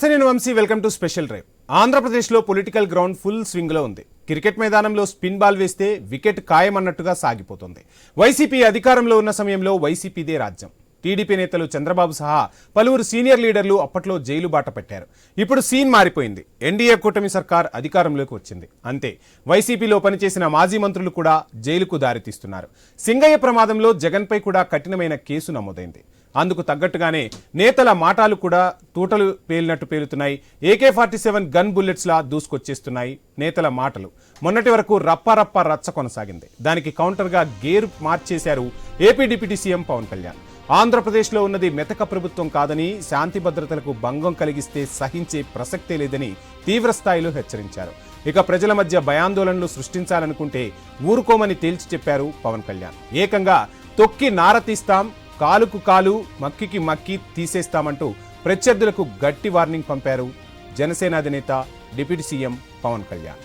నమస్తే, నేను Vamshi. Welcome to special drive. ఆంధ్రప్రదేశ్లో పొలిటికల్ గ్రౌండ్ ఫుల్ స్వింగ్లో ఉంది. క్రికెట్ మైదానంలో స్పిన్ బాల్ వేస్తే వికెట్ ఖాయమన్నట్టుగా సాగిపోతుంది. వైసీపీ అధికారంలో ఉన్న సమయంలో వైసీపీదే రాజ్యం. టీడీపీ నేతలు చంద్రబాబు సహా పలువురు సీనియర్ లీడర్లు అప్పట్లో జైలు బాట పెట్టారు. ఇప్పుడు సీన్ మారిపోయింది. ఎన్డీఏ కూటమి సర్కార్ అధికారంలోకి వచ్చింది. అంతే, వైసీపీలో పనిచేసిన మాజీ మంత్రులు కూడా జైలుకు దారితీస్తున్నారు. సింగయ్య ప్రమాదంలో జగన్పై కూడా కఠినమైన కేసు నమోదైంది. అందుకు తగ్గట్టుగానే నేతల మాటలు కూడా తూటలు పేలినట్టు పేలుతున్నాయి. AK-47 గన్ బుల్లెట్స్లా దూసుకొచ్చేస్తున్నాయి నేతల మాటలు. మొన్నటి వరకు రప్ప రచ్చ కొనసాగింది. దానికి కౌంటర్గా గేర్ మార్చేశారు AP deputy CM Pawan Kalyan. ఆంధ్రప్రదేశ్లో ఉన్నది మెతక ప్రభుత్వం కాదని, శాంతి భద్రతలకు భంగం కలిగిస్తే సహించే ప్రసక్తే లేదని తీవ్రస్థాయిలో హెచ్చరించారు. ఇక ప్రజల మధ్య భయాందోళనలు సృష్టించాలనుకుంటే ఊరుకోమని తేల్చి చెప్పారు పవన్ కళ్యాణ్. ఏకంగా తొక్కి నారతీస్తాం, కాలుకు కాలు, మక్కికి మక్కి తీసేస్తామంటూ ప్రత్యర్థులకు గట్టి వార్నింగ్ పంపారు జనసేన అధినేత deputy CM Pawan Kalyan.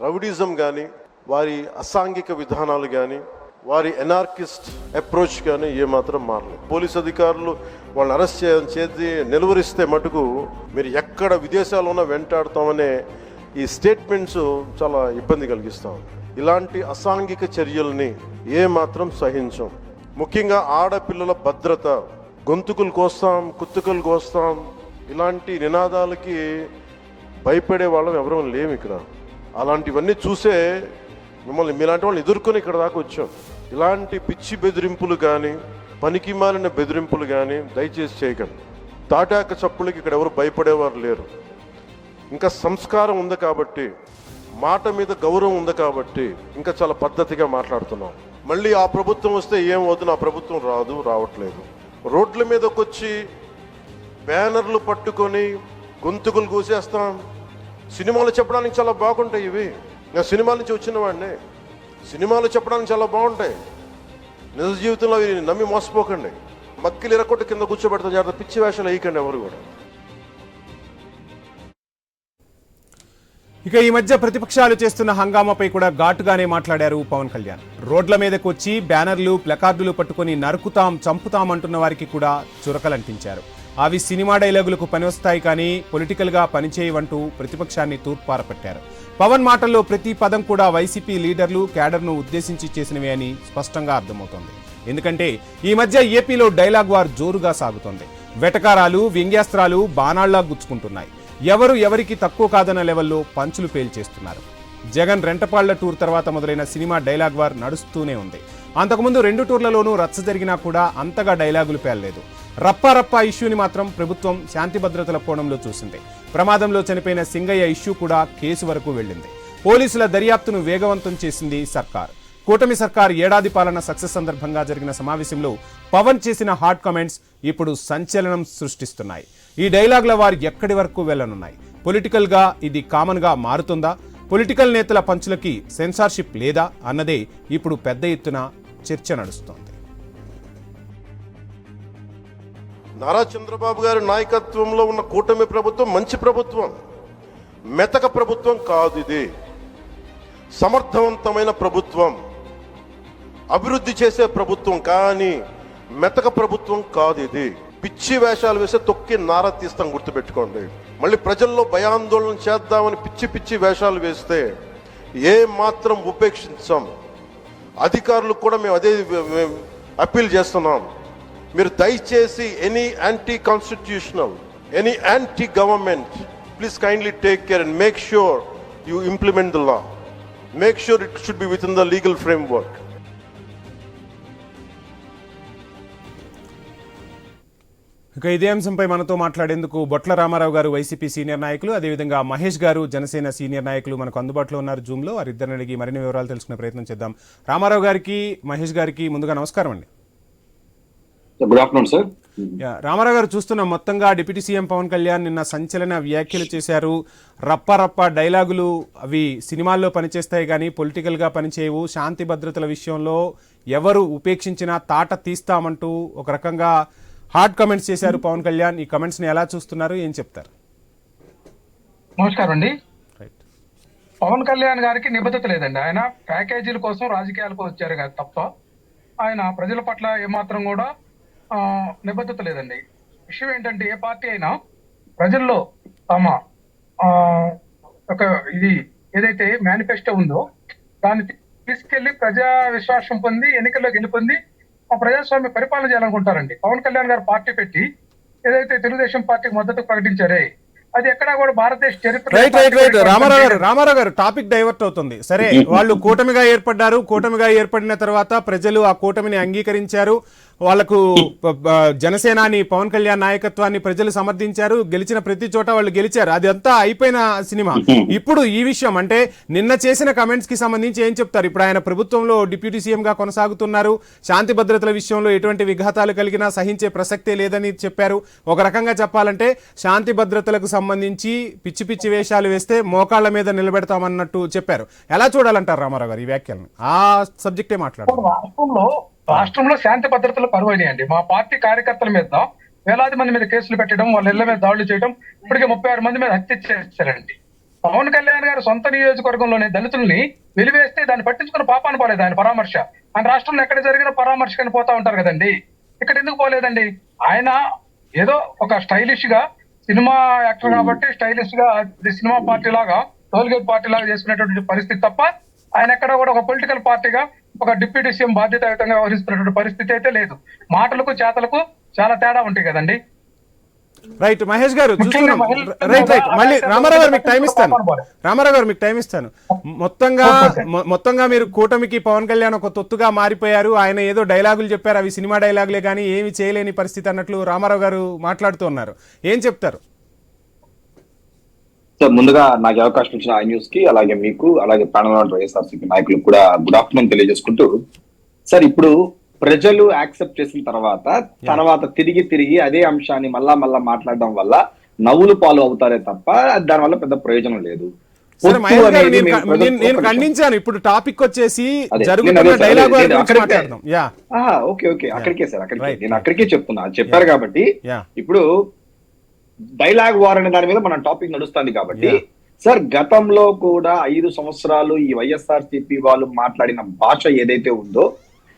Rowdyism కానీ, వారి అసాంఘిక విధానాలు కానీ, వారి ఎనార్కిస్ట్ అప్రోచ్ కానీ ఏమాత్రం మారలేదు. పోలీస్ అధికారులు వాళ్ళని అరెస్ట్ చేసి నిలువరిస్తే మటుకు మీరు ఎక్కడ విదేశాల్లో ఉన్న వెంటాడుతామనే ఈ స్టేట్మెంట్స్ చాలా ఇబ్బంది కలిగిస్తాం. ఇలాంటి అసాంఘిక చర్యల్ని ఏమాత్రం సహించం. ముఖ్యంగా ఆడపిల్లల భద్రత, గొంతుకులు కోస్తాం, కుత్తుకలు కోస్తాం, ఇలాంటి నినాదాలకి భయపడే వాళ్ళం ఎవరూ లేము ఇక్కడ. అలాంటివన్నీ చూసే మిమ్మల్ని మీలాంటి వాళ్ళని ఎదుర్కొని ఇక్కడ దాకా వచ్చాం. ఇలాంటి పిచ్చి బెదిరింపులు కానీ, పనికి మాలిన బెదిరింపులు కానీ దయచేసి చేయకండి. తాటాక చప్పులకి ఇక్కడ ఎవరు భయపడేవారు లేరు. ఇంకా సంస్కారం ఉంది కాబట్టి, మాట మీద గౌరవం ఉంది కాబట్టి ఇంకా చాలా పద్ధతిగా మాట్లాడుతున్నాం. మళ్ళీ ఆ ప్రభుత్వం వస్తే ఏమవుతుంది? ఆ ప్రభుత్వం రావట్లేదు. రోడ్ల మీదకి వచ్చి బ్యానర్లు పట్టుకొని గొంతుకులు కూసేస్తాం. సినిమాలు చెప్పడానికి చాలా బాగుంటాయి ఇవి. నేను సినిమాల నుంచి వచ్చిన వాడిని. సినిమాలు చెప్పడానికి చాలా బాగుంటాయి. నిజ జీవితంలో అవి నమ్మి మోసపోకండి. మక్కిలు ఇరకొట్టు కింద కూర్చోబెడతాం. జాగ్రత్త, పిచ్చి వేషాలు వేయకండి ఎవరు కూడా. ఇక ఈ మధ్య ప్రతిపక్షాలు చేస్తున్న హంగామాపై కూడా ఘాటుగానే మాట్లాడారు పవన్ కళ్యాణ్. రోడ్ల మీదకు వచ్చి బ్యానర్లు, ప్లకార్డులు పట్టుకొని నరుకుతాం, చంపుతాం అంటున్న వారికి కూడా చురకలంటించారు. అవి సినిమా డైలాగులకు పనివస్తాయి కానీ పొలిటికల్గా పనిచేయవంటూ ప్రతిపక్షాన్ని తూర్పారపట్టారు. పవన్ మాటల్లో ప్రతి పదం కూడా వైసీపీ లీడర్లు, క్యాడర్ను ఉద్దేశించి చేసినవే అని స్పష్టంగా అర్థమవుతోంది. ఎందుకంటే ఈ మధ్య ఏపీలో డైలాగ్ వార్ జోరుగా సాగుతోంది. వెటకారాలు, వ్యంగ్యాస్త్రాలు బాణాళ్లా గుచ్చుకుంటున్నాయి. ఎవరు ఎవరికి తక్కువ కాదన్న లెవెల్లో పంచులు పేల్చేస్తున్నారు. జగన్ రెంటపాళ్ల టూర్ తర్వాత మొదలైన సినిమా డైలాగ్ వార్ నడుస్తూనే ఉంది. అంతకుముందు 2 టూర్లలోనూ రచ్చ జరిగినా కూడా అంతగా డైలాగులు పేలలేదు. రప్ప ఇష్యూని మాత్రం ప్రభుత్వం శాంతి భద్రతల కోణంలో చూసింది. ప్రమాదంలో చనిపోయిన సింగయ్య ఇష్యూ కూడా కేసు వరకు వెళ్ళింది. పోలీసుల దర్యాప్తును వేగవంతం చేసింది సర్కార్. కూటమి సర్కార్ ఏడాది పాలన సక్సెస్ సందర్భంగా జరిగిన సమావేశంలో పవన్ చేసిన హాట్ కామెంట్స్ ఇప్పుడు సంచలనం సృష్టిస్తున్నాయి. ఈ డైలాగుల వారు ఎక్కడి వరకు వెళ్లనున్నాయి? పొలిటికల్ గా ఇది కామన్ గా మారుతుందా? పొలిటికల్ నేతల పంచులకి సెన్సార్షిప్ లేదా అన్నదే ఇప్పుడు పెద్ద ఎత్తున చర్చ నడుస్తోంది. నారా చంద్రబాబు గారి నాయకత్వంలో ఉన్న కూటమి ప్రభుత్వం మంచి ప్రభుత్వం, మెతక ప్రభుత్వం కాదు. ఇది సమర్థవంతమైన ప్రభుత్వం, అభివృద్ధి చేసే ప్రభుత్వం, కానీ మెతక ప్రభుత్వం కాదు ఇది. పిచ్చి వేషాలు వేస్తే తొక్కి నార తీస్తాం, గుర్తుపెట్టుకోండి. మళ్ళీ ప్రజల్లో భయాందోళన చేద్దామని పిచ్చి వేషాలు వేస్తే ఏ మాత్రం ఉపేక్షించాం. అధికారులకు కూడా మేము అదే అప్పీల్ చేస్తున్నాం. మీరు దయచేసి any anti constitutional, any anti government, please kindly take care and make sure you implement the law. Make sure it should be with in the legal framework. ఇక ఇదే అంశంపై మనతో మాట్లాడేందుకు బొట్ల రామారావు గారు, వైసీపీ సీనియర్ నాయకులు, అదేవిధంగా మహేష్ గారు, జనసేన సీనియర్ నాయకులు మనకు అందుబాటులో ఉన్నారు జూమ్ లో. వారిద్దరిని అడిగి మరిన్ని వివరాలు తెలుసుకునే ప్రయత్నం చేద్దాం. రామారావు గారికి, మహేష్ గారికి ముందుగా నమస్కారం అండి. Good afternoon sir. రామారావు గారు, చూస్తున్నాం మొత్తంగా డిప్యూటీ సీఎం పవన్ కళ్యాణ్ నిన్న సంచలన వ్యాఖ్యలు చేశారు. రప్ప డైలాగులు అవి సినిమాల్లో పనిచేస్తాయి కానీ పొలిటికల్ గా పనిచేయవు. శాంతి భద్రతల విషయంలో ఎవరు ఉపేక్షించినా తాట తీస్తామంటూ ఒక రకంగా హార్డ్ కమెంట్స్ చేశారు పవన్ కళ్యాణ్. ఈ కమెంట్స్ ని ఎలా చూస్తున్నారు, ఏం చెప్తారు? నమస్కారం అండి. పవన్ కళ్యాణ్ గారికి నిబద్ధత లేదండి. ఆయన ప్యాకేజీల కోసం రాజకీయాలకు వచ్చారు కదా తప్ప ఆయన ప్రజల పట్ల ఏమాత్రం కూడా నిబద్ధత లేదండి. విషయం ఏంటంటే ఏ పార్టీ అయినా ప్రజల్లో తమ ఆ, ఒక ఇది ఏదైతే మేనిఫెస్టో ఉందో దాన్ని తీసుకెళ్లి ప్రజా విశ్వాసం పొంది ఎన్నికల్లో గెలుపొంది ఆ ప్రజాస్వామ్య పరిపాలన చేయాలనుకుంటారండి. పవన్ కళ్యాణ్ గారు పార్టీ పెట్టి ఏదైతే తెలుగుదేశం పార్టీకి మద్దతు ప్రకటించారే అది ఎక్కడా కూడా భారతదేశ రైట్ రైట్ రైట్ చరిత్ర రామారావు గారు టాపిక్ డైవర్ట్ అవుతుంది. సరే, వాళ్ళు కూటమిగా ఏర్పడ్డారు. కూటమిగా ఏర్పడిన తర్వాత ప్రజలు ఆ కూటమిని అంగీకరించారు. వాళ్లకు జనసేనాని పవన్ కళ్యాణ్ నాయకత్వాన్ని ప్రజలు సమర్థించారు. గెలిచిన ప్రతి చోట వాళ్ళు గెలిచారు. అది అంతా అయిపోయిన సినిమా. ఇప్పుడు ఈ విషయం అంటే నిన్న చేసిన కమెంట్స్ కి సంబంధించి ఏం చెప్తారు? ఇప్పుడు ఆయన ప్రభుత్వంలో డిప్యూటీ సీఎం గా కొనసాగుతున్నారు. శాంతి భద్రతల విషయంలో ఎటువంటి విఘాతాలు కలిగినా సహించే ప్రసక్తే లేదని చెప్పారు. ఒక రకంగా చెప్పాలంటే శాంతి భద్రతలకు సంబంధించి పిచ్చి పిచ్చి వేషాలు వేస్తే మోకాళ్ల మీద నిలబెడతామన్నట్టు చెప్పారు. ఎలా చూడాలంటారు రామారావు గారు ఈ వ్యాఖ్యలను? ఆ సబ్జెక్టే మాట్లాడారు. రాష్ట్రంలో శాంతి భద్రతలు కరువైనాయండి. మా పార్టీ కార్యకర్తల మీద వేలాది మంది మీద కేసులు పెట్టడం, వాళ్ళ ఇళ్ల మీద దాడులు చేయడం, ఇప్పటికే 36 మంది మీద హత్య చేశారండి. పవన్ కళ్యాణ్ గారు సొంత నియోజకవర్గంలోనే దళితుల్ని వెలివేస్తే దాన్ని పట్టించుకున్న పాపాను పోలేదు ఆయన పరామర్శ. ఆయన రాష్ట్రంలో ఎక్కడ జరిగిన పరామర్శకని పోతా ఉంటారు కదండి. ఇక్కడ ఎందుకు పోలేదండి? ఆయన ఏదో ఒక స్టైలిష్ గా సినిమా యాక్టర్ కాబట్టి స్టైలిష్ గా సినిమా పార్టీ లాగా టోల్గేట్ పార్టీ లాగా చేసుకునేటువంటి పరిస్థితి తప్ప ఆయన ఎక్కడ కూడా ఒక పొలిటికల్ పార్టీగా ఒక డిప్యూటీ సీఎం బాధ్యతాయుతంగా వ్యవహరిస్తున్నటువంటి పరిస్థితి అయితే లేదు. మాటలకు చేతలకు చాలా తేడా ఉంటాయి కదండి. రైట్ మహేష్ గారు చూస్తున్నాం. రైట్ రైట్ మళ్ళీ రామారావు గారు మీకు టైం ఇస్తాను. రామారావు గారు మీకు టైం ఇస్తాను. మొత్తంగా మీరు కూటమికి పవన్ కళ్యాణ్ ఒక తొత్తుగా మారిపోయారు. ఆయన ఏదో డైలాగులు చెప్పారు, అవి సినిమా డైలాగులే కానీ ఏమి చేయలేని పరిస్థితి అన్నట్లు రామారావు గారు మాట్లాడుతూ ఉన్నారు. ఏం చెప్తారు? సార్, ముందుగా నాకు అవకాశం ఇచ్చిన ఐ న్యూస్ కి, అలాగే మీకు, అలాగే ప్యానల్ వైఎస్ఆర్సీపీ నాయకులకు కూడా గుడ్ ఆఫ్టర్నూన్ తెలియజేసుకుంటూ, సార్ ఇప్పుడు ప్రజలు యాక్సెప్ట్ చేసిన తర్వాత తిరిగి అదే అంశాన్ని మళ్ళా మాట్లాడడం వల్ల నవ్వులు పాలు అవుతారే తప్ప దానివల్ల పెద్ద ప్రయోజనం లేదు. నేను ఖండించాను. ఇప్పుడు టాపిక్ వచ్చేసి జరుగుతున్న డైలాగ్ మాట్లాడదాం. ఓకే అక్కడికే సార్, నేను అక్కడికే చెప్తున్నా. చెప్పారు కాబట్టి ఇప్పుడు డైలాగ్ వార్ అనే దాని మీద మన టాపిక్ నడుస్తుంది కాబట్టి సార్, గతంలో కూడా 5 సంవత్సరాలు ఈ వైఎస్ఆర్సీపీ వాళ్ళు మాట్లాడిన భాష ఏదైతే ఉందో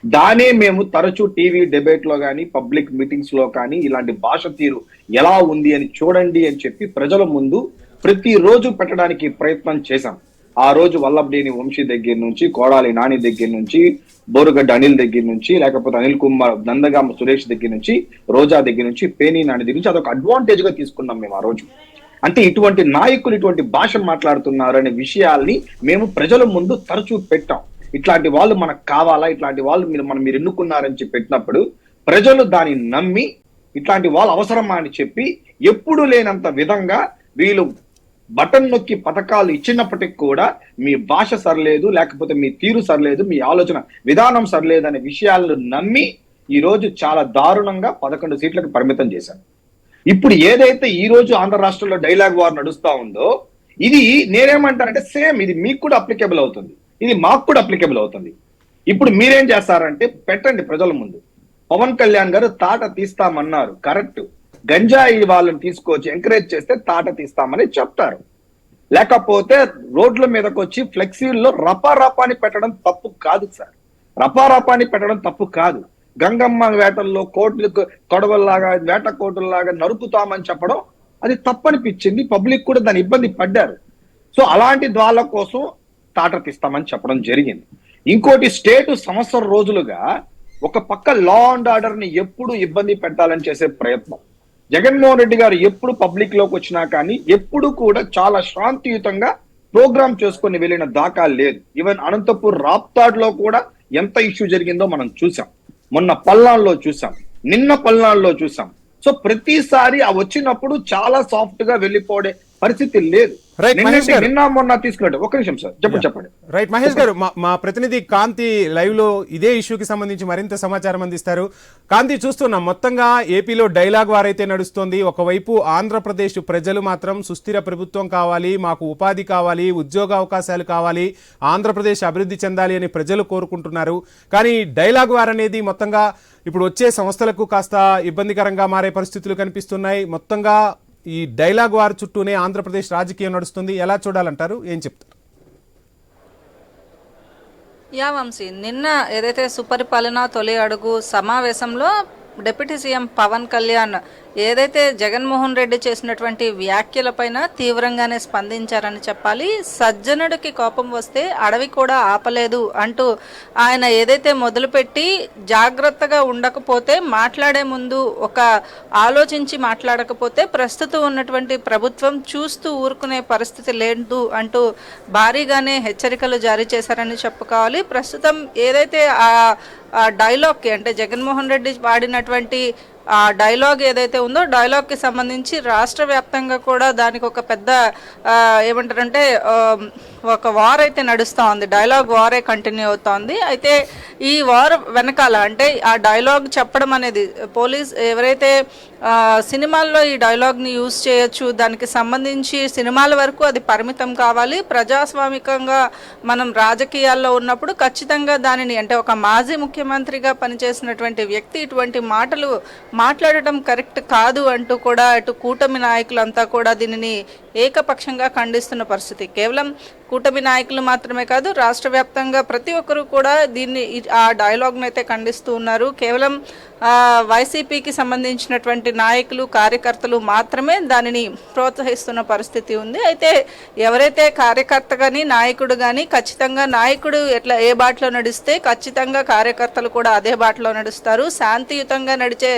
దానే మేము తరచూ టీవీ డిబేట్ లో కానీ పబ్లిక్ మీటింగ్స్ లో కానీ ఇలాంటి భాష తీరు ఎలా ఉంది అని చూడండి అని చెప్పి ప్రజల ముందు ప్రతిరోజు పెట్టడానికి ప్రయత్నం చేశాం. ఆ రోజు వల్లభనేని వంశీ దగ్గర నుంచి, కోడాలి నాని దగ్గర నుంచి, బోరుగడ్డ అనిల్ దగ్గర నుంచి, లేకపోతే అనిల్ కుమార్, నందగామ సురేష్ దగ్గర నుంచి, రోజా దగ్గర నుంచి, పేనీ నాని దగ్గర నుంచి అదొక అడ్వాంటేజ్ గా తీసుకున్నాం మేము ఆ రోజు. అంటే ఇటువంటి నాయకులు ఇటువంటి భాష మాట్లాడుతున్నారు అనే విషయాల్ని మేము ప్రజల ముందు తరచూ పెట్టాం. ఇట్లాంటి వాళ్ళు మనకు కావాలా, ఇట్లాంటి వాళ్ళు మీరు ఎన్నుకున్నారని చెప్పి పెట్టినప్పుడు ప్రజలు దాన్ని నమ్మి ఇట్లాంటి వాళ్ళు అవసరమా అని చెప్పి ఎప్పుడు లేనంత విధంగా వీళ్ళు బటన్ నొక్కి పథకాలు ఇచ్చినప్పటికి కూడా మీ భాష సరిలేదు, లేకపోతే మీ తీరు సరిలేదు, మీ ఆలోచన విధానం సరిలేదు అనే విషయాలను నమ్మి ఈ రోజు చాలా దారుణంగా 11 సీట్లకు పరిమితం చేశారు. ఇప్పుడు ఏదైతే ఈ రోజు ఆంధ్ర రాష్ట్రంలో డైలాగ్ వార్ నడుస్తా ఉందో ఇది నేనేమంటానంటే సేమ్ ఇది మీకు కూడా అప్లికేబుల్ అవుతుంది, ఇది మాకు కూడా అప్లికేబుల్ అవుతుంది. ఇప్పుడు మీరేం చేస్తారంటే పెట్టండి ప్రజల ముందు. పవన్ కళ్యాణ్ గారు తాట తీస్తామన్నారు, కరెక్ట్. గంజాయి వాళ్ళని తీసుకొచ్చి ఎంకరేజ్ చేస్తే తాట తీస్తామని చెప్తారు. లేకపోతే రోడ్ల మీదకి వచ్చి ఫ్లెక్సీల్లో రపారపాని పెట్టడం తప్పు కాదు సార్. రపారపాని పెట్టడం తప్పు కాదు. గంగమ్మ వేటల్లో కొడవల్లాగా వేట కోటుల్లాగా నరుకుతామని చెప్పడం అది తప్పనిపించింది. పబ్లిక్ కూడా దాని ఇబ్బంది పడ్డారు. సో అలాంటి వాళ్ళ కోసం తాట తీస్తామని చెప్పడం జరిగింది. ఇంకోటి, స్టేట్ సంవత్సరం రోజులుగా ఒక పక్క లా అండ్ ఆర్డర్ ని ఎప్పుడు ఇబ్బంది పెట్టాలని చేసే ప్రయత్నం. జగన్మోహన్ రెడ్డి గారు ఎప్పుడు పబ్లిక్ లోకి వచ్చినా కానీ ఎప్పుడు కూడా చాలా శాంతియుతంగా ప్రోగ్రామ్ చేసుకుని వెళ్ళిన దాఖలు లేదు. ఈవెన్ అనంతపూర్ రాప్తాడ్లో కూడా ఎంత ఇష్యూ జరిగిందో మనం చూసాం. మొన్న పల్నాడులో చూసాం, నిన్న పల్నాడులో చూసాం. సో ప్రతిసారి ఆ వచ్చినప్పుడు చాలా సాఫ్ట్ గా వెళ్ళిపోయే పరిస్థితి లేదు. నిన్న మొన్న తీసుకున్నట్టు. ఒక నిమిషం సార్, చెప్పండి. రైట్ మహేష్ గారు, మా ప్రతినిధి కాంతి లైవ్ లో ఇదే ఇష్యూకి సంబంధించి మరింత సమాచారం అందిస్తారు. కాంతి, చూస్తున్నాం మొత్తంగా ఏపీలో డైలాగ్ వార్ అయితే నడుస్తోంది. ఒకవైపు ఆంధ్రప్రదేశ్ ప్రజలు మాత్రం సుస్థిర ప్రభుత్వం కావాలి, మాకు ఉపాధి కావాలి, ఉద్యోగ అవకాశాలు కావాలి, ఆంధ్రప్రదేశ్ అభివృద్ధి చెందాలి అని ప్రజలు కోరుకుంటున్నారు. కానీ డైలాగ్ వార్ అనేది మొత్తంగా ఇప్పుడు వచ్చే సంస్థలకు కాస్త ఇబ్బందికరంగా మారే పరిస్థితులు కనిపిస్తున్నాయి. మొత్తంగా ఈ డైలాగ్ వార్ చుట్టూనే ఆంధ్రప్రదేశ్ రాజకీయం నడుస్తుంది. ఎలా చూడాలంటారు? ఏం చెప్తారు? వంశీ, నిన్న ఏదైతే సుపరిపాలన తొలి అడుగు సమావేశంలో డిప్యూటీ సీఎం పవన్ కళ్యాణ్ ఏదైతే జగన్మోహన్ రెడ్డి చేసినటువంటి వ్యాఖ్యలపైన తీవ్రంగానే స్పందించారని చెప్పాలి. సజ్జనుడికి కోపం వస్తే అడవి కూడా ఆపలేదు అంటూ ఆయన ఏదైతే మొదలుపెట్టి జాగ్రత్తగా ఉండకపోతే, మాట్లాడే ముందు ఒక ఆలోచించి మాట్లాడకపోతే ప్రస్తుతం ఉన్నటువంటి ప్రభుత్వం చూస్తూ ఊరుకునే పరిస్థితి లేదు అంటూ భారీగానే హెచ్చరికలు జారీ చేశారని చెప్పుకోవాలి. ప్రస్తుతం ఏదైతే ఆ డైలాగ్కి అంటే జగన్మోహన్ రెడ్డి వాడినటువంటి ఆ డైలాగ్ ఏదైతే ఉందో డైలాగ్కి సంబంధించి రాష్ట్ర వ్యాప్తంగా కూడా దానికి ఒక పెద్ద ఏమంటారంటే ఒక వార్ అయితే నడుస్తూ ఉంది. డైలాగ్ వారే కంటిన్యూ అవుతోంది. అయితే ఈ వార్ వెనకాల అంటే ఆ డైలాగ్ చెప్పడం అనేది పోలీస్ ఎవరైతే సినిమాల్లో ఈ డైలాగ్ని యూజ్ చేయొచ్చు, దానికి సంబంధించి సినిమాల వరకు అది పరిమితం కావాలి. ప్రజాస్వామికంగా మనం రాజకీయాల్లో ఉన్నప్పుడు ఖచ్చితంగా దానిని అంటే ఒక మాజీ ముఖ్యమంత్రిగా పనిచేసినటువంటి వ్యక్తి ఇటువంటి మాటలు మాట్లాడటం కరెక్ట్ కాదు అంటూ కూడా అటు కూటమి నాయకులంతా కూడా దీనిని ఏకపక్షంగా ఖండిస్తున్న పరిస్థితి. కేవలం కూటమి నాయకులు మాత్రమే కాదు, రాష్ట్ర వ్యాప్తంగా ప్రతి ఒక్కరూ కూడా దీన్ని ఆ డైలాగ్ను అయితే ఖండిస్తూ ఉన్నారు. కేవలం వైసీపీకి సంబంధించినటువంటి నాయకులు కార్యకర్తలు మాత్రమే దానిని ప్రోత్సహిస్తున్న పరిస్థితి ఉంది. అయితే ఎవరైతే కార్యకర్త కానీ నాయకుడు కానీ ఖచ్చితంగా నాయకుడు ఎట్లా ఏ బాటలో నడిస్తే ఖచ్చితంగా కార్యకర్తలు కూడా అదే బాటలో నడుస్తారు. శాంతియుతంగా నడిచే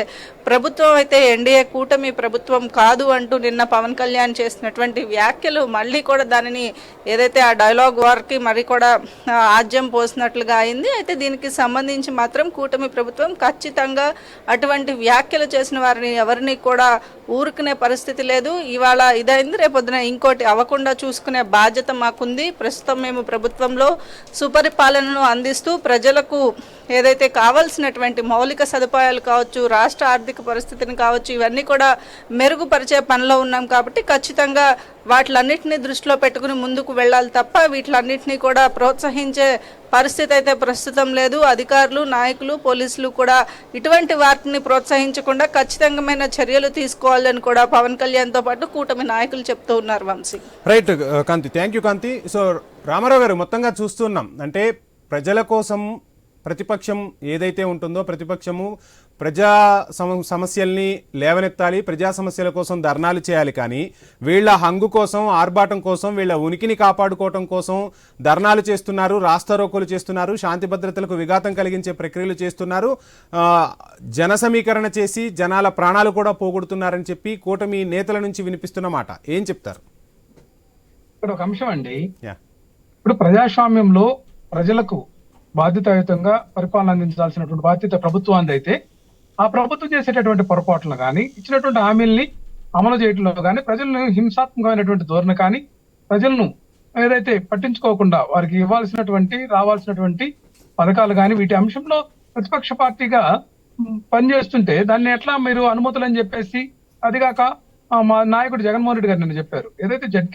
ప్రభుత్వం అయితే ఎన్డీఏ కూటమి ప్రభుత్వం కాదు అంటూ నిన్న పవన్ కళ్యాణ్ చేసినటువంటి వ్యాఖ్యలు మళ్ళీ కూడా దానిని ఏదైతే ఆ డైలాగ్ వార్కి మరి కూడా ఆజ్యం పోసినట్లుగా అయింది. అయితే దీనికి సంబంధించి మాత్రం కూటమి ప్రభుత్వం ఖచ్చితంగా అటువంటి వ్యాఖ్యలు చేసిన వారిని ఎవరిని కూడా ఊరుకునే పరిస్థితి లేదు. ఇవాళ ఇదైంది, రేపొద్దున ఇంకోటి అవ్వకుండా చూసుకునే బాధ్యత మాకుంది. ప్రస్తుతం మేము ప్రభుత్వంలో సుపరిపాలనను అందిస్తూ ప్రజలకు ఏదైతే కావాల్సినటువంటి మౌలిక సదుపాయాలు కావచ్చు, రాష్ట్ర ఆర్థిక పరిస్థితిని కావచ్చు, ఇవన్నీ కూడా మెరుగుపరిచే పనిలో ఉన్నాం. కాబట్టి ఖచ్చితంగా వాటిలన్నింటినీ దృష్టిలో పెట్టుకుని ముందుకు వెళ్ళాలి తప్ప వీటిలన్నింటినీ కూడా ప్రోత్సహించే పరిస్థితి అయితే ప్రస్తుతం లేదు. అధికారులు, నాయకులు, పోలీసులు కూడా ఇటువంటి వాటిని ప్రోత్సహించకుండా ఖచ్చితంగా చర్యలు తీసుకోవాలని కూడా పవన్ కళ్యాణ్తో పాటు కూటమి నాయకులు చెప్తూ ఉన్నారు. Vamshi. Right Kanti, thank you Kanti. So Ramarao garu, మొత్తంగా చూస్తున్నాం అంటే ప్రజల కోసం ప్రతిపక్షం ఏదైతే ఉంటుందో ప్రతిపక్షము ప్రజా సమస్యల్ని లేవనెత్తాలి, ప్రజా సమస్యల కోసం ధర్నాలు చేయాలి. కానీ వీళ్ళ హంగు కోసం, ఆర్భాటం కోసం, వీళ్ళ ఉనికిని కాపాడుకోవటం కోసం ధర్నాలు చేస్తున్నారు, రాస్తారోకోలు చేస్తున్నారు, శాంతి భద్రతలకు విఘాతం కలిగించే ప్రక్రియలు చేస్తున్నారు, జన సమీకరణ చేసి జనాల ప్రాణాలు కూడా పోగొడుతున్నారని చెప్పి కూటమి నేతల నుంచి వినిపిస్తున్న మాట ఏం చెప్తారు? ఇక్కడ ఒక అంశం అండి, ఇప్పుడు ప్రజాస్వామ్యంలో ప్రజలకు బాధ్యతాయుతంగా పరిపాలన అందించాల్సినటువంటి బాధ్యత ప్రభుత్వాన్ని అయితే ఆ ప్రభుత్వం చేసేటటువంటి పొరపాట్లను కానీ ఇచ్చినటువంటి హామీల్ని అమలు చేయడంలో కానీ ప్రజలను హింసాత్మకమైనటువంటి ధోరణి కానీ ప్రజలను ఏదైతే పట్టించుకోకుండా వారికి ఇవ్వాల్సినటువంటి రావాల్సినటువంటి పథకాలు కానీ వీటి అంశంలో ప్రతిపక్ష పార్టీగా పనిచేస్తుంటే దాన్ని ఎట్లా మీరు అనుమతులు అని చెప్పేసి అదిగాక మా నాయకుడు జగన్మోహన్ రెడ్డి గారు నిన్న చెప్పారు, ఏదైతే Z+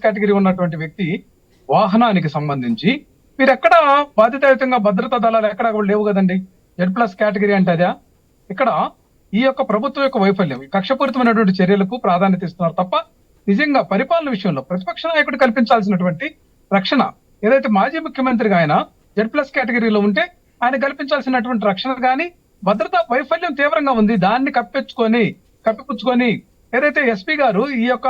కేటగిరీ ఉన్నటువంటి వ్యక్తి వాహనానికి సంబంధించి మీరు ఎక్కడ బాధ్యతాయుతంగా భద్రతా దళాలు ఎక్కడ లేవు కదండి. Z+ కేటగిరీ అంటే అదా? ఇక్కడ ఈ యొక్క ప్రభుత్వం యొక్క వైఫల్యం, కక్షపూరితమైనటువంటి చర్యలకు ప్రాధాన్యత ఇస్తున్నారు తప్ప నిజంగా పరిపాలన విషయంలో ప్రతిపక్ష నాయకుడు కల్పించాల్సినటువంటి రక్షణ ఏదైతే మాజీ ముఖ్యమంత్రిగా ఆయన Z+ కేటగిరీలో ఉంటే ఆయన కల్పించాల్సినటువంటి రక్షణ కానీ భద్రతా వైఫల్యం తీవ్రంగా ఉంది. దాన్ని కప్పిపుచ్చుకొని ఏదైతే ఎస్పీ గారు ఈ యొక్క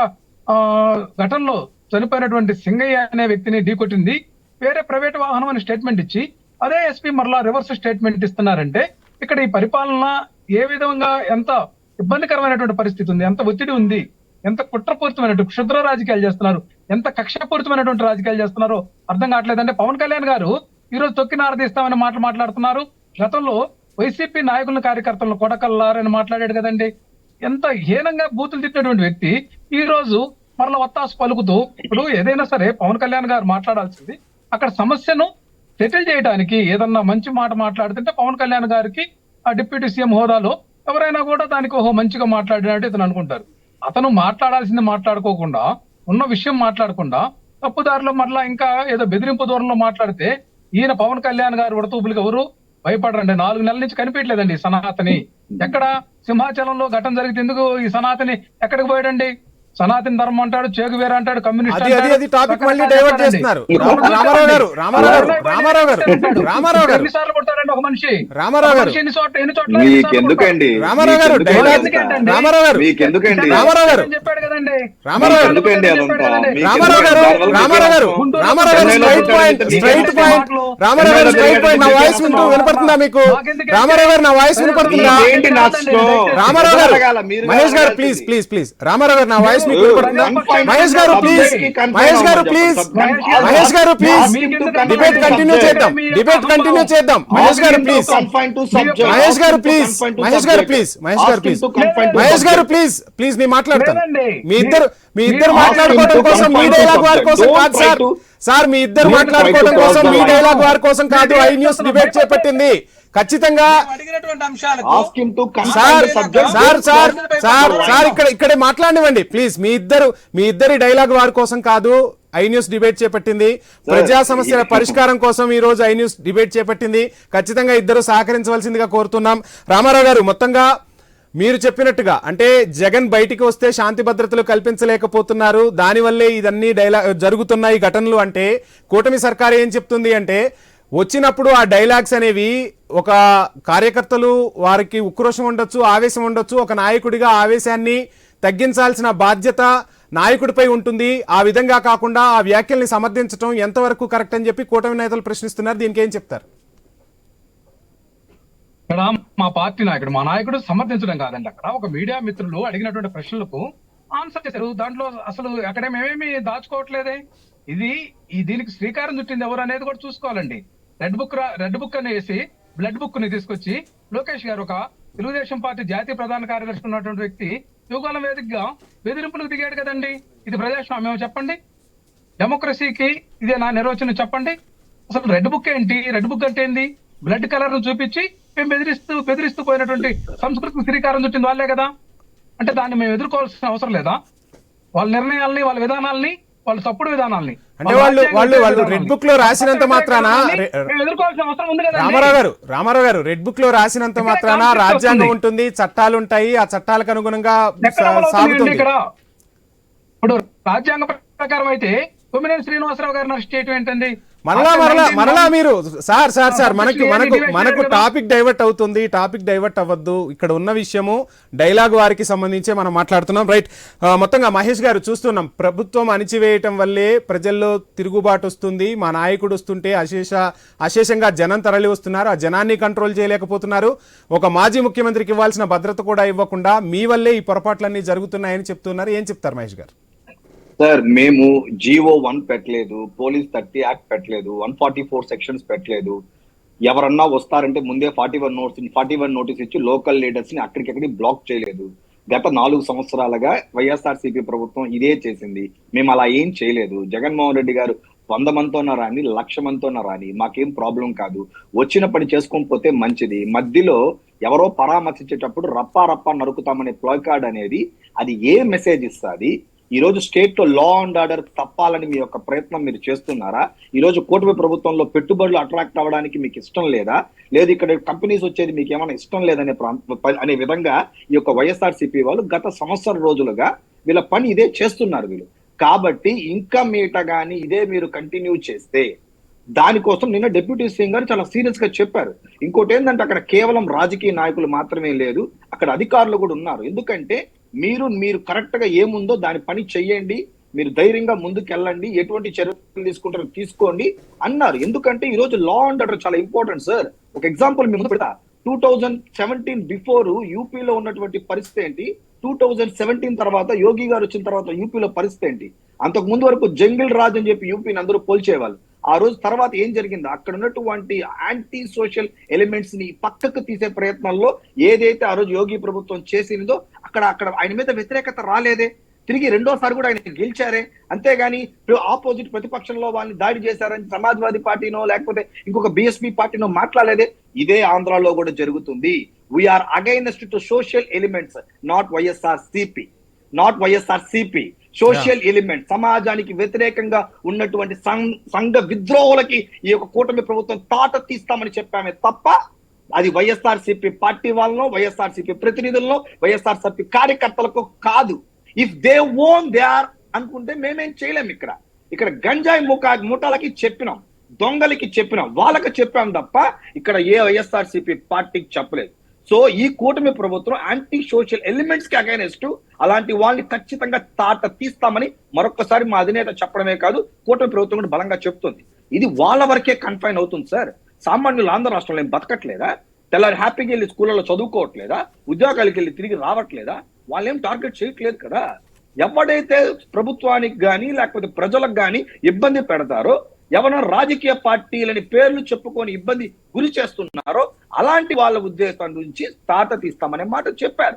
ఘటనలో చనిపోయినటువంటి సింగయ్య అనే వ్యక్తిని ఢీకొట్టింది వేరే ప్రైవేట్ వాహనం అని స్టేట్మెంట్ ఇచ్చి అదే ఎస్పీ మరలా రివర్స్ స్టేట్మెంట్ ఇస్తున్నారంటే ఇక్కడ ఈ పరిపాలన ఏ విధంగా ఎంత ఇబ్బందికరమైనటువంటి పరిస్థితి ఉంది, ఎంత ఒత్తిడి ఉంది, ఎంత కుట్రపూరితమైనటువంటి క్షుద్ర రాజకీయాలు చేస్తున్నారు, ఎంత కక్షపూరితమైనటువంటి రాజకీయాలు చేస్తున్నారో అర్థం కావట్లేదంటే పవన్ కళ్యాణ్ గారు ఈ రోజు తొక్కి నారదీస్తామని మాట్లాడుతున్నారు. గతంలో వైసీపీ నాయకులను కార్యకర్తలను కొడకల్లారని మాట్లాడాడు కదండి. ఎంత హీనంగా బూతులు తిట్టినటువంటి వ్యక్తి ఈ రోజు మరల వత్తాసు పలుకుతూ ఇప్పుడు ఏదైనా సరే పవన్ కళ్యాణ్ గారు మాట్లాడాల్సింది అక్కడ సమస్యను సెటిల్ చేయడానికి ఏదన్నా మంచి మాట మాట్లాడుతుంటే పవన్ కళ్యాణ్ గారికి ఆ డిప్యూటీ సీఎం హోదాలో ఎవరైనా కూడా దానికి ఓహో మంచిగా మాట్లాడినట్టు ఇతను అనుకుంటారు. అతను మాట్లాడాల్సింది మాట్లాడుకోకుండా ఉన్న విషయం మాట్లాడకుండా తప్పుదారిలో మరలా ఇంకా ఏదో బెదిరింపు దూరంలో మాట్లాడితే ఈయన పవన్ కళ్యాణ్ గారు ఉడతూపులకు ఎవరు భయపడరండి. 4 నెలల నుంచి కనిపించలేదండి సనాతని. ఎక్కడ సింహాచలంలో ఘటన జరిగితే ఎందుకు ఈ సనాతని ఎక్కడికి పోయాడండి? సనాతన ధర్మం అంటాడు, చేగువేరా అంటాడు, కమ్యూనిస్ట్ టాపిక్ మళ్ళీ డైవర్ట్ చేస్తున్నారు. రామారావు గారు ఒక మనిషి. రామారావు గారు. ఎన్ని చోట్ల మీకెందుకండి రామారావు గారు డైలాగ్ రామారావు గారు మీకెందుకండి రామారావు గారు చెప్పాడు కదండి. రామారావు గారు ఎందుకండి అదంతా? రామారావు గారు రామారావు గారు రామారావు గారు స్ట్రైట్ పాయింట్ రామారావు గారు స్ట్రైట్ పాయింట్. నా వాయిస్ వినపడుతుందా మీకు? రామారావు గారు నా వాయిస్ వినపడుతుందా? ఏంటి నష్టం? రామారావు గారు మహేష్ గారు ప్లీజ్ ప్లీజ్ ప్లీజ్ రామారావు గారు నా వాయిస్ మీకు వినపడుతుందా? మహేష్ గారు ప్లీజ్ మహేష్ గారు ప్లీజ్ మహేష్ గారు ప్లీజ్ డిబేట్ కంటిన్యూ చేద్దాం మహేష్ గారు ప్లీజ్ మహేష్ గారు ప్లీజ్ మహేష్ గారు ప్లీజ్ మహేష్ గారు ప్లీజ్ మహేష్ గారు ప్లీజ్ ప్లీజ్ నేను మాట్లాడతాను. మీ ఇద్దరు మాట్లాడుకోవడం కోసం మీ డైలాగ్ వారి కోసం కాదు సార్. సార్ మీ ఇద్దరు మాట్లాడుకోవడం కోసం మీ డైలాగ్ వారి కోసం కాదు ఐ న్యూస్ డిబేట్ చేపట్టింది. ఖచ్చితంగా సార్ ఇక్కడే మాట్లాడనివ్వండి ప్లీజ్. మీ ఇద్దరి డైలాగ్ వారి కోసం కాదు ఐ న్యూస్ డిబేట్ చేపట్టింది. ప్రజా సమస్యల పరిష్కారం కోసం ఈ రోజు ఐ న్యూస్ డిబేట్ చేపట్టింది. ఖచ్చితంగా ఇద్దరు సహకరించవలసిందిగా కోరుతున్నాం. రామారావు గారు, మొత్తంగా మీరు చెప్పినట్టుగా అంటే జగన్ బయటికి వస్తే శాంతి భద్రతలు కల్పించలేకపోతున్నారు, దానివల్లే ఇదన్నీ జరుగుతున్నాయి ఘటనలు అంటే కూటమి సర్కార్ ఏం చెప్తుంది అంటే వచ్చినప్పుడు ఆ డైలాగ్స్ అనేవి ఒక కార్యకర్తలు వారికి ఉక్రోషం ఉండొచ్చు, ఆవేశం ఉండొచ్చు. ఒక నాయకుడిగా ఆవేశాన్ని తగ్గించాల్సిన బాధ్యత నాయకుడిపై ఉంటుంది. ఆ విధంగా కాకుండా ఆ వ్యాఖ్యల్ని సమర్థించడం ఎంతవరకు కరెక్ట్ అని చెప్పి కూటమి నేతలు ప్రశ్నిస్తున్నారు. దీనికి ఏం చెప్తారు? ఇక్కడ మా పార్టీ నాయకుడు మా నాయకుడు సమర్థించడం కాదండి. అక్కడ ఒక మీడియా మిత్రులు అడిగినటువంటి ప్రశ్నలకు ఆన్సర్ చేశారు. దాంట్లో అసలు అక్కడ మేమేమి దాచుకోవట్లేదే. దీనికి శ్రీకారం చుట్టింది ఎవరు అనేది కూడా చూసుకోవాలండి. రెడ్ బుక్ అని వేసి బ్లడ్ బుక్ ని తీసుకొచ్చి లోకేష్ గారు ఒక తెలుగుదేశం పార్టీ జాతీయ ప్రధాన కార్యదర్శి ఉన్నటువంటి వ్యక్తి యువకాలం వేదికగా బెదిరింపులకు దిగాడు కదండి. ఇది ప్రజాస్వామ్యం చెప్పండి? డెమోక్రసీకి ఇదే నా నిర్వచనం చెప్పండి? అసలు రెడ్ బుక్ ఏంటి? రెడ్ బుక్ అంటే ఏంది? బ్లడ్ కలర్ ను చూపించి మేము బెదిరిస్తూ పోయినటువంటి సంస్కృతికి శ్రీకారం చుట్టింది వాళ్ళే కదా. అంటే దాన్ని మేము ఎదుర్కోవాల్సిన అవసరం లేదా? వాళ్ళ నిర్ణయాల్ని, వాళ్ళ విధానాల్ని, వాళ్ళ తప్పుడు విధానాల్ని అంటే వాళ్ళు రెడ్ బుక్ లో రాసినంత మాత్రాన ఎదుర్కోవాల్సిన అవసరం ఉంది కదా. రామారావు గారు రెడ్ బుక్ లో రాసినంత మాత్రాన రాజ్యాంగం ఉంటుంది, చట్టాలు ఉంటాయి, ఆ చట్టాలకు అనుగుణంగా సాగుతుంది. ఇక్కడ ఇప్పుడు రాజ్యాంగ ప్రకారం అయితే కొమ్మినేని శ్రీనివాసరావు గారిని అరెస్ట్ చేయటం ఏంటండి? మరలా మీరు సార్ మనకు టాపిక్ డైవర్ట్ అవుతుంది. టాపిక్ డైవర్ట్ అవ్వద్దు. ఇక్కడ ఉన్న విషయము డైలాగ్ వారికి సంబంధించి మనం మాట్లాడుతున్నాం. రైట్. మొత్తంగా మహేష్ గారు చూస్తున్నాం, ప్రభుత్వం అణిచివేయటం వల్లే ప్రజల్లో తిరుగుబాటు వస్తుంది. మా నాయకుడు వస్తుంటే అశేషంగా జనం తరలి వస్తున్నారు. ఆ జనాన్ని కంట్రోల్ చేయలేకపోతున్నారు. ఒక మాజీ ముఖ్యమంత్రికి ఇవ్వాల్సిన భద్రత కూడా ఇవ్వకుండా మీ వల్లే ఈ పొరపాట్లన్నీ జరుగుతున్నాయని చెప్తున్నారు. ఏం చెప్తారు మహేష్ గారు? సార్, మేము GO 1 పెట్టలేదు, పోలీస్ 30 యాక్ట్ పెట్టలేదు, 144 సెక్షన్స్ పెట్టలేదు. ఎవరన్నా వస్తారంటే ముందే 41 నోటీస్ ఇచ్చి లోకల్ లీడర్స్ ని అక్కడికక్కడి బ్లాక్ చేయలేదు. గత 4 సంవత్సరాలుగా వైఎస్ఆర్సీపీ ప్రభుత్వం ఇదే చేసింది. మేము అలా ఏం చేయలేదు. జగన్మోహన్ రెడ్డి గారు 100 మందితోన రాని, 1,00,000 మందితోన రాని, మాకేం ప్రాబ్లం కాదు. వచ్చిన పని చేసుకొని పోతే మంచిది. మధ్యలో ఎవరో పరామర్శించేటప్పుడు రప్పా నరుకుతామనే ప్లాకార్డ్ అనేది అది ఏ మెసేజ్ ఇస్తుంది? ఈ రోజు స్టేట్ లో లా అండ్ ఆర్డర్ తప్పాలని మీ యొక్క ప్రయత్నం మీరు చేస్తున్నారా? ఈ రోజు కూటమి ప్రభుత్వంలో పెట్టుబడులు అట్రాక్ట్ అవ్వడానికి మీకు ఇష్టం లేదా? లేదు ఇక్కడ కంపెనీస్ వచ్చేది మీకు ఏమైనా ఇష్టం లేదనే అనే విధంగా ఈ యొక్క వైఎస్ఆర్సీపీ వాళ్ళు గత సంవత్సరం రోజులుగా వీళ్ళ పని ఇదే చేస్తున్నారు వీళ్ళు. కాబట్టి ఇంకా మీట గానీ ఇదే మీరు కంటిన్యూ చేస్తే దానికోసం నిన్న డిప్యూటీ సీఎం గారు చాలా సీరియస్ గా చెప్పారు. ఇంకోటి ఏంటంటే అక్కడ కేవలం రాజకీయ నాయకులు మాత్రమే లేదు, అక్కడ అధికారులు కూడా ఉన్నారు. ఎందుకంటే మీరు కరెక్ట్ గా ఏముందో దాని పని చెయ్యండి, మీరు ధైర్యంగా ముందుకెళ్ళండి, ఎటువంటి చర్యలు తీసుకుంటారో తీసుకోండి అన్నారు. ఎందుకంటే ఈ రోజు లా అండ్ ఆర్డర్ చాలా ఇంపార్టెంట్ సార్. ఒక ఎగ్జాంపుల్ మీ ముందు పెడతా. 2017 బిఫోర్ యూపీలో ఉన్నటువంటి పరిస్థితి ఏంటి, 2017 తర్వాత యోగి గారు వచ్చిన తర్వాత యూపీలో పరిస్థితి ఏంటి? అంతకు ముందు వరకు జంగిల్ రాజ్ అని చెప్పి యూపీని అందరూ పోల్చేవాళ్ళు. ఆ రోజు తర్వాత ఏం జరిగింది? అక్కడ ఉన్నటువంటి యాంటీ సోషల్ ఎలిమెంట్స్ ని పక్కకు తీసే ప్రయత్నంలో ఏదైతే ఆ రోజు యోగి ప్రభుత్వం చేసిందో అక్కడ ఆయన మీద వ్యతిరేకత రాలేదే. తిరిగి రెండోసారి కూడా ఆయన గెలిచారే. అంతేగాని ఆపోజిట్ ప్రతిపక్షంలో వాళ్ళని దాడి చేశారని సమాజ్వాదీ పార్టీనో లేకపోతే ఇంకొక BSP పార్టీనో మాట్లాడలేదే. ఇదే ఆంధ్రాలో కూడా జరుగుతుంది. We are against to social elements, not YSRCP. Social element, సమాజానికి వ్యతిరేకంగా ఉన్నటువంటి సంఘ విద్రోహులకి ఈ యొక్క కూటమి ప్రభుత్వం తాట తీస్తామని చెప్పామే తప్ప అది వైఎస్ఆర్సీపీ పార్టీ వాళ్ళనో, వైఎస్ఆర్సీపీ ప్రతినిధులను, వైఎస్ఆర్సీపీ కార్యకర్తలకు కాదు. If they own they are అనుకుంటే మేమేం చేయలేము. ఇక్కడ గంజాయి మూటాలకి చెప్పినాం, దొంగలకి చెప్పినాం, వాళ్ళకి చెప్పాం తప్ప ఇక్కడ ఏ వైఎస్ఆర్సీపీ పార్టీకి చెప్పలేదు. సో ఈ కూటమి ప్రభుత్వం యాంటీ సోషల్ ఎలిమెంట్స్ కి అగైనెస్ట్ అలాంటి వాళ్ళని ఖచ్చితంగా తాట తీస్తామని మరొకసారి మా అధినేత చెప్పడమే కాదు, కూటమి ప్రభుత్వం కూడా బలంగా చెప్తుంది. ఇది వాళ్ళ వరకే కన్ఫైన్ అవుతుంది సార్. సామాన్యులు ఆంధ్ర రాష్ట్రంలో ఏం బతకట్లేదా? తెల్లారి హ్యాపీగా వెళ్ళి స్కూళ్ళలో చదువుకోవట్లేదా? ఉద్యోగాలకు వెళ్ళి తిరిగి రావట్లేదా? వాళ్ళేం టార్గెట్ చేయట్లేదు కదా. ఎవడైతే ప్రభుత్వానికి గాని లేకపోతే ప్రజలకు గాని ఇబ్బంది పెడతారో, ఎవరైనా రాజకీయ పార్టీలని పేర్లు చెప్పుకొని ఇబ్బంది గురి చేస్తున్నారో అలాంటి వాళ్ళ ఉద్దేశం నుంచి తాట తీస్తామనే మాట చెప్పారు.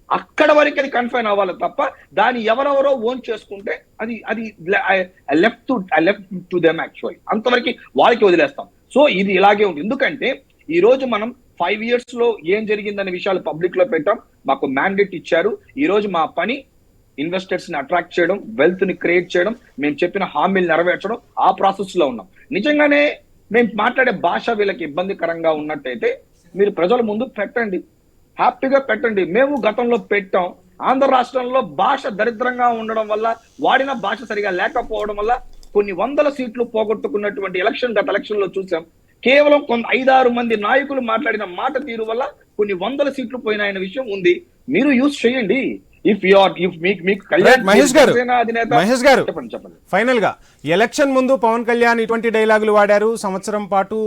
అక్కడ వరకు అది కన్ఫైన్ అవ్వాలి తప్ప దాన్ని ఎవరెవరో ఓన్ చేసుకుంటే అది లెఫ్ట్ టు దెమ్ యాక్చువల్లీ, అంతవరకు వాళ్ళకి వదిలేస్తాం. సో ఇది ఇలాగే ఉంది. ఎందుకంటే ఈ రోజు మనం 5 years లో ఏం జరిగిందనే విషయాలు పబ్లిక్ లో పెట్టాం, మాకు మ్యాండేట్ ఇచ్చారు. ఈ రోజు మా పని ఇన్వెస్టర్స్ ని అట్రాక్ట్ చేయడం, వెల్త్ ని క్రియేట్ చేయడం, మేము చెప్పిన హామీలు నెరవేర్చడం, ఆ ప్రాసెస్ లో ఉన్నాం. నిజంగానే మేము మాట్లాడే భాష వీళ్ళకి ఇబ్బందికరంగా ఉన్నట్టయితే మీరు ప్రజల ముందు పెట్టండి, హ్యాపీగా పెట్టండి. మేము గతంలో పెట్టాం. ఆంధ్ర రాష్ట్రంలో భాష దరిద్రంగా ఉండడం వల్ల, వాడిన భాష సరిగా లేకపోవడం వల్ల కొన్ని 100 సీట్లు పోగొట్టుకున్నటువంటి గత ఎలక్షన్ లో చూసాం. కేవలం 5-6 మంది నాయకులు మాట్లాడిన మాట తీరు వల్ల కొన్ని 100 సీట్లు పోయినాయన్న విషయం ఉంది. మీరు యూజ్ చేయండి. మహేష్ గారు చెప్పండి. ఫైనల్ గా ఎలక్షన్ ముందు పవన్ కళ్యాణ్ ఇటువంటి డైలాగులు వాడారు, సంవత్సరం పాటు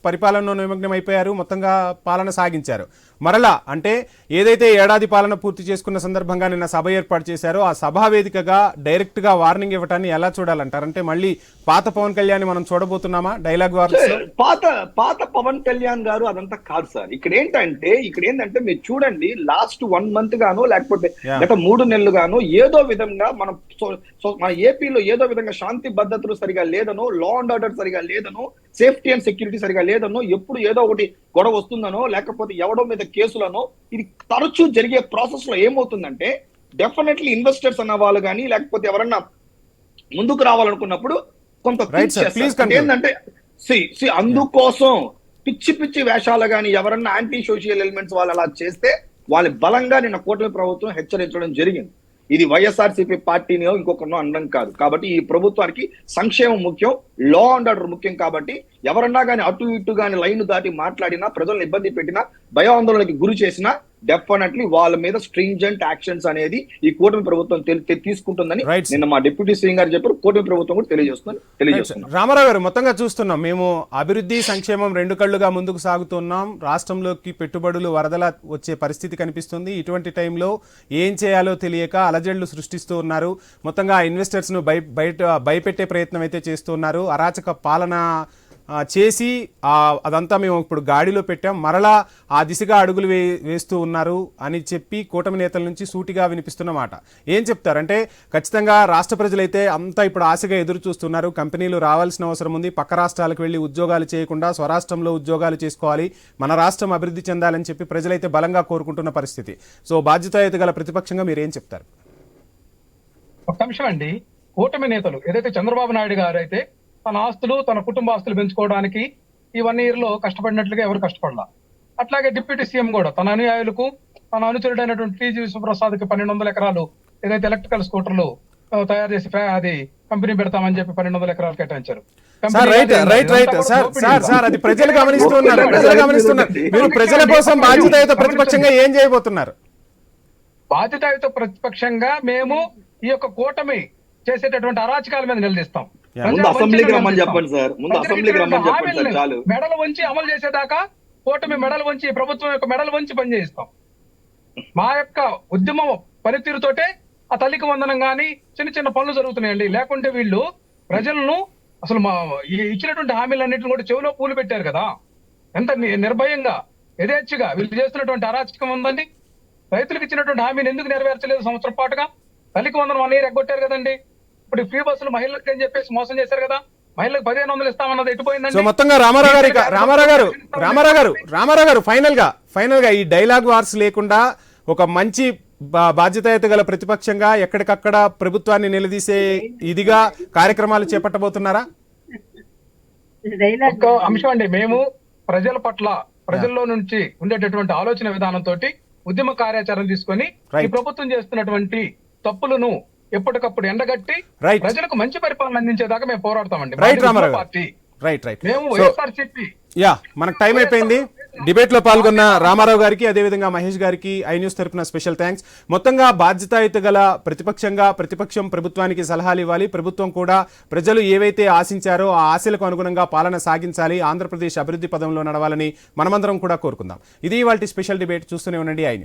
పరిపాలనలో నిమగ్నం అయిపోయారు, మొత్తంగా పాలన సాగించారు. మరలా అంటే ఏదైతే ఏడాది పాలన పూర్తి చేసుకున్న సందర్భంగా నిన్న సభ ఏర్పాటు చేశారో ఆ సభా వేదికగా డైరెక్ట్ గా వార్నింగ్ ఇవ్వటాన్ని ఎలా చూడాలంటారు? అంటే మళ్ళీ పాత పవన్ కళ్యాణ్ మనం చూడబోతున్నామా డైలాగ్ వార్నింగ్స్ లో? పాత పవన్ కళ్యాణ్ గారు అదంతా కాదు సార్. ఇక్కడ ఏంటంటే మీరు చూడండి, లాస్ట్ 1 month గాను లేకపోతే గత 3 నెలలు గాను ఏదో విధంగా మన ఏపీలో ఏదో విధంగా శాంతి భద్రతలు సరిగా లేదనో, లా అండ్ ఆర్డర్ సరిగా లేదనో, సేఫ్టీ అండ్ సెక్యూరిటీ సరిగా లేదనో, ఎప్పుడు ఏదో ఒకటి గొడవ వస్తుందనో, లేకపోతే ఎవడో మీద కేసులను, ఇది తరచూ జరిగే ప్రాసెస్ లో ఏమవుతుందంటే డెఫినెట్లీ ఇన్వెస్టర్స్ అన్న వాళ్ళు కానీ లేకపోతే ఎవరన్నా ముందుకు రావాలనుకున్నప్పుడు కొంత ఏంటంటే అందుకోసం పిచ్చి వేషాలు కానీ ఎవరన్నా యాంటీ సోషల్ ఎలిమెంట్స్ వాళ్ళు అలా చేస్తే వాళ్ళ బలంగా నిన్న కూటమి ప్రభుత్వం హెచ్చరించడం జరిగింది. ఇది వైఎస్ఆర్సీపీ పార్టీని ఇంకొకరినో అనడం కాదు. కాబట్టి ఈ ప్రభుత్వానికి సంక్షేమం ముఖ్యం, లా అండ్ ఆర్డర్ ముఖ్యం. కాబట్టి ఎవరన్నా కానీ అటు ఇటు కానీ లైన్ దాటి మాట్లాడినా, ప్రజలను ఇబ్బంది పెట్టినా, భయాందోళనకి గురి చేసినా డెఫినెట్లీ వాళ్ళ మీద స్ట్రింజెంట్ యాక్షన్స్ అనేది ఈ కూటమి ప్రభుత్వం తీసుకుంటుందని నిన్న మా డిప్యూటీ సీఎం గారు చెప్పారు. కూటమి ప్రభుత్వం కూడా తెలియజేస్తున్నాం. రామారావు గారు, మొత్తంగా చూస్తున్నాం మేము అభివృద్ధి సంక్షేమం 2 కళ్ళుగా ముందుకు సాగుతున్నాం. రాష్ట్రంలోకి పెట్టుబడులు వరదల వచ్చే పరిస్థితి కనిపిస్తుంది. ఇటువంటి టైంలో ఏం చేయాలో తెలియక అలజడులు సృష్టిస్తూ ఉన్నారు. మొత్తంగా ఇన్వెస్టర్స్ ను భయపెట్టే ప్రయత్నం అయితే చేస్తున్నారు. అరాచక పాలన చేసి అదంతా మేము ఇప్పుడు గాడిలో పెట్టాం, మరలా ఆ దిశగా అడుగులు వేస్తూ ఉన్నారు అని చెప్పి కూటమి నేతల నుంచి సూటిగా వినిపిస్తున్న మాట ఏం చెప్తారంటే, ఖచ్చితంగా రాష్ట్ర ప్రజలైతే అంతా ఇప్పుడు ఆశగా ఎదురు చూస్తున్నారు. కంపెనీలు రావాల్సిన అవసరం ఉంది, పక్క రాష్ట్రాలకు వెళ్ళి ఉద్యోగాలు చేయకుండా స్వరాష్ట్రంలో ఉద్యోగాలు చేసుకోవాలి, మన రాష్ట్రం అభివృద్ధి చెందాలని చెప్పి ప్రజలైతే బలంగా కోరుకుంటున్న పరిస్థితి. సో బాధ్యతాయుత గల ప్రతిపక్షంగా మీరు ఏం చెప్తారు? ఒక అంశం అండి, కూటమి నేతలు ఏదైతే చంద్రబాబు నాయుడు గారు అయితే తన ఆస్తులు, తన కుటుంబ ఆస్తులు పెంచుకోవడానికి ఈ 1 year లో కష్టపడినట్లుగా ఎవరు కష్టపడలా. అట్లాగే డిప్యూటీ సీఎం కూడా తన అనుయాయులకు, తన అనుచరుడైనటువంటి టీజీ విశ్వప్రసాద్కి 1200 ఎకరాలు ఏదైతే ఎలక్ట్రికల్ స్కూటర్లు తయారు చేసి అది కంపెనీ పెడతామని చెప్పి 1200 ఎకరాలు కేటాయించారు. అది ప్రజలు గమనిస్తున్నారు. మీరు ప్రజల కోసం బాధ్యతాయుత ప్రతిపక్షంగా ఏం చేయబోతున్నారు? బాధ్యతాయుత ప్రతిపక్షంగా మేము ఈ యొక్క కూటమి చేసేటటువంటి అరాచకాల మీద నిలదీస్తాం. అసెంబ్లీకి రమ్మని చెప్పండి సార్. చాలు. మెడలు వంచి అమలు చేసేదాకా కూటమి మెడలు వంచి, ప్రభుత్వం యొక్క మెడలు వంచి పనిచేయిస్తాం. మా యొక్క ఉద్యమం పనితీరుతోటే ఆ తల్లికి వందనం గానీ చిన్న చిన్న పనులు జరుగుతున్నాయండి. లేకుంటే వీళ్ళు ప్రజలను అసలు ఇచ్చినటువంటి హామీలన్నింటిని కూడా చెవిలో పూలు పెట్టారు కదా. ఎంత నిర్భయంగా యథేచ్ఛగా వీళ్ళు చేస్తున్నటువంటి అరాచకం ఉందండి. రైతులకు ఇచ్చినటువంటి హామీని ఎందుకు నెరవేర్చలేదు? సంవత్సరం పాటుగా తల్లికి వందనం 1 year ఎగ్గొట్టారు కదండి. ఇప్పుడు ఫ్రీ బస్సులు మహిళలకు అని చెప్పేసి మోసం చేశారు కదా. మహిళలకు 1500 ఇస్తామన్నది ఎటుపోయిందండి? సో మొత్తంగా రామారావు గారు ఫైనల్ గా ఈ డైలాగ్ వార్స్ లేకుండా ఒక మంచి బాధ్యతాయుత గల ప్రతిపక్షంగా ఎక్కడికక్కడ ప్రభుత్వాన్ని నిలదీసే ఇదిగా కార్యక్రమాలు చేపట్టబోతున్నారా? ఒక అంశం అండి, మేము ప్రజల పట్ల, ప్రజల్లో నుంచి ఉండేటటువంటి ఆలోచన విధానంతో ఉద్యమ కార్యాచరణ తీసుకొని ఈ ప్రభుత్వం చేస్తున్నటువంటి తప్పులను ఎప్పటికప్పుడు ఎండగట్టి ప్రజలకు మంచి పరిపాలన అందించేదాకా మేము పోరాడతామండి. రైట్ రైట్ మేము వైఎస్ఆర్సీపీ యా మనకు టైం అయిపోయింది. డిబేట్ లో పాల్గొన్న రామారావు గారికి అదేవిధంగా మహేష్ గారికి ఐ న్యూస్ తరపున స్పెషల్ థ్యాంక్స్. మొత్తంగా బాధ్యతాయుత గల ప్రతిపక్షం ప్రభుత్వానికి సలహాలు ఇవ్వాలి. ప్రభుత్వం కూడా ప్రజలు ఏవైతే ఆశించారో ఆ ఆశలకు అనుగుణంగా పాలన సాగించాలి. ఆంధ్రప్రదేశ్ అభివృద్ధి పదంలో నడవాలని మనమందరం కూడా కోరుకుందాం. ఇది ఇవాల్టి స్పెషల్ డిబేట్. చూస్తూనే ఉండండి ఐ న్యూస్.